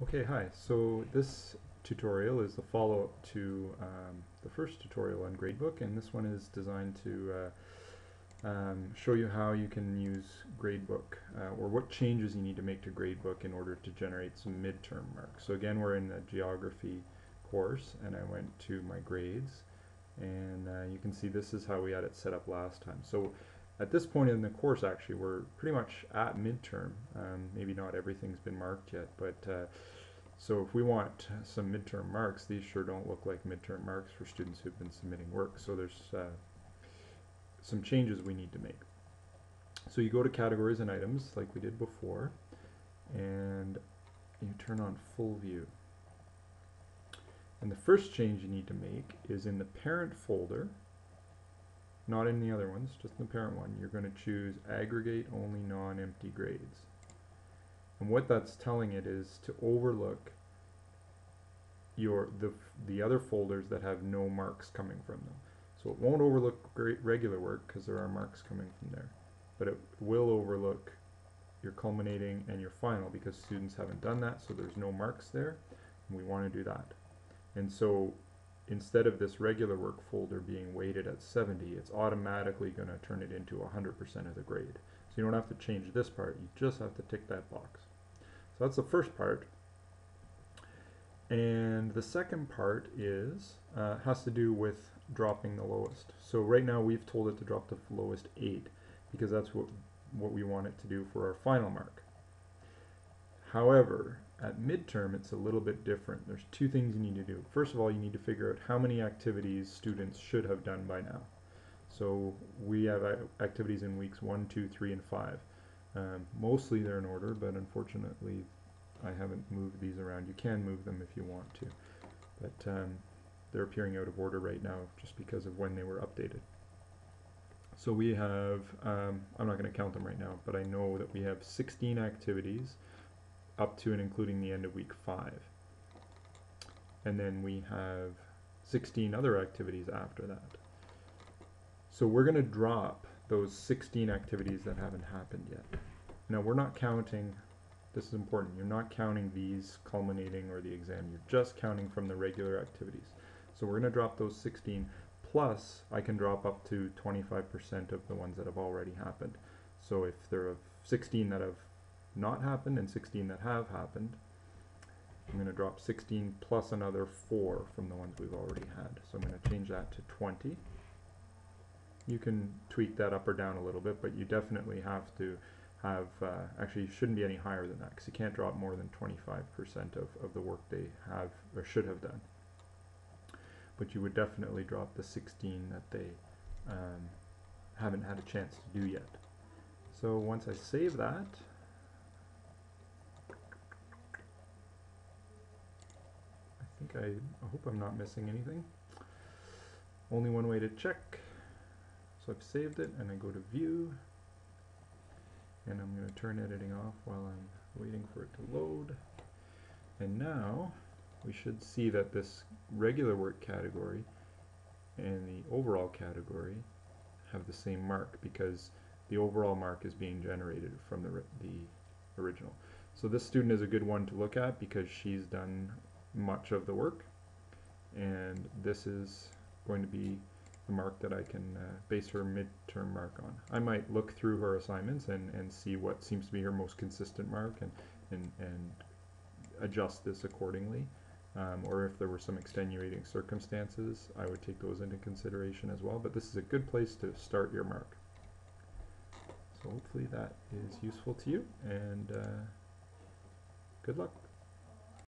Okay, hi. So this tutorial is the follow-up to the first tutorial on gradebook, and this one is designed to show you how you can use gradebook or what changes you need to make to gradebook in order to generate some midterm marks. So again, we're in a geography course, and I went to my grades, and you can see this is how we had it set up last time. So at this point in the course, actually, we're pretty much at midterm. Maybe not everything's been marked yet, but so if we want some midterm marks, these sure don't look like midterm marks for students who've been submitting work. So there's some changes we need to make. So you go to categories and items like we did before, and you turn on full view. And the first change you need to make is in the parent folder, not in the other ones, just in the parent one. You're going to choose aggregate only non-empty grades. And what that's telling it is to overlook the other folders that have no marks coming from them. So it won't overlook regular work because there are marks coming from there, but it will overlook your culminating and your final because students haven't done that, so there's no marks there, and we want to do that. And so instead of this regular work folder being weighted at 70, it's automatically going to turn it into 100% of the grade. So you don't have to change this part, you just have to tick that box. So that's the first part. And the second part is has to do with dropping the lowest. So right now we've told it to drop the lowest 8 because that's what we want it to do for our final mark. However, at midterm it's a little bit different. There's two things you need to do. First of all, you need to figure out how many activities students should have done by now. So we have activities in weeks 1, 2, 3, and 5. Mostly they're in order, but unfortunately I haven't moved these around. You can move them if you want to, but they're appearing out of order right now just because of when they were updated. So we have, I'm not going to count them right now, but I know that we have 16 activities up to and including the end of week 5. And then we have 16 other activities after that. So we're going to drop those 16 activities that haven't happened yet. Now we're not counting, this is important, you're not counting these culminating or the exam, you're just counting from the regular activities. So we're going to drop those 16, plus I can drop up to 25% of the ones that have already happened. So if there are 16 that have not happened and 16 that have happened, I'm going to drop 16 plus another 4 from the ones we've already had. So I'm going to change that to 20. You can tweak that up or down a little bit, but you definitely have to have, actually you shouldn't be any higher than that because you can't drop more than 25% of the work they have or should have done. But you would definitely drop the 16 that they haven't had a chance to do yet. So once I save that, I hope I'm not missing anything. Only one way to check. So I've saved it and I go to view, and I'm going to turn editing off while I'm waiting for it to load. And now we should see that this regular work category and the overall category have the same mark because the overall mark is being generated from the original. So this student is a good one to look at because she's done much of the work, and this is going to be the mark that I can base her midterm mark on. I might look through her assignments and see what seems to be her most consistent mark and adjust this accordingly. Or if there were some extenuating circumstances, I would take those into consideration as well. But this is a good place to start your mark. So hopefully that is useful to you, and good luck.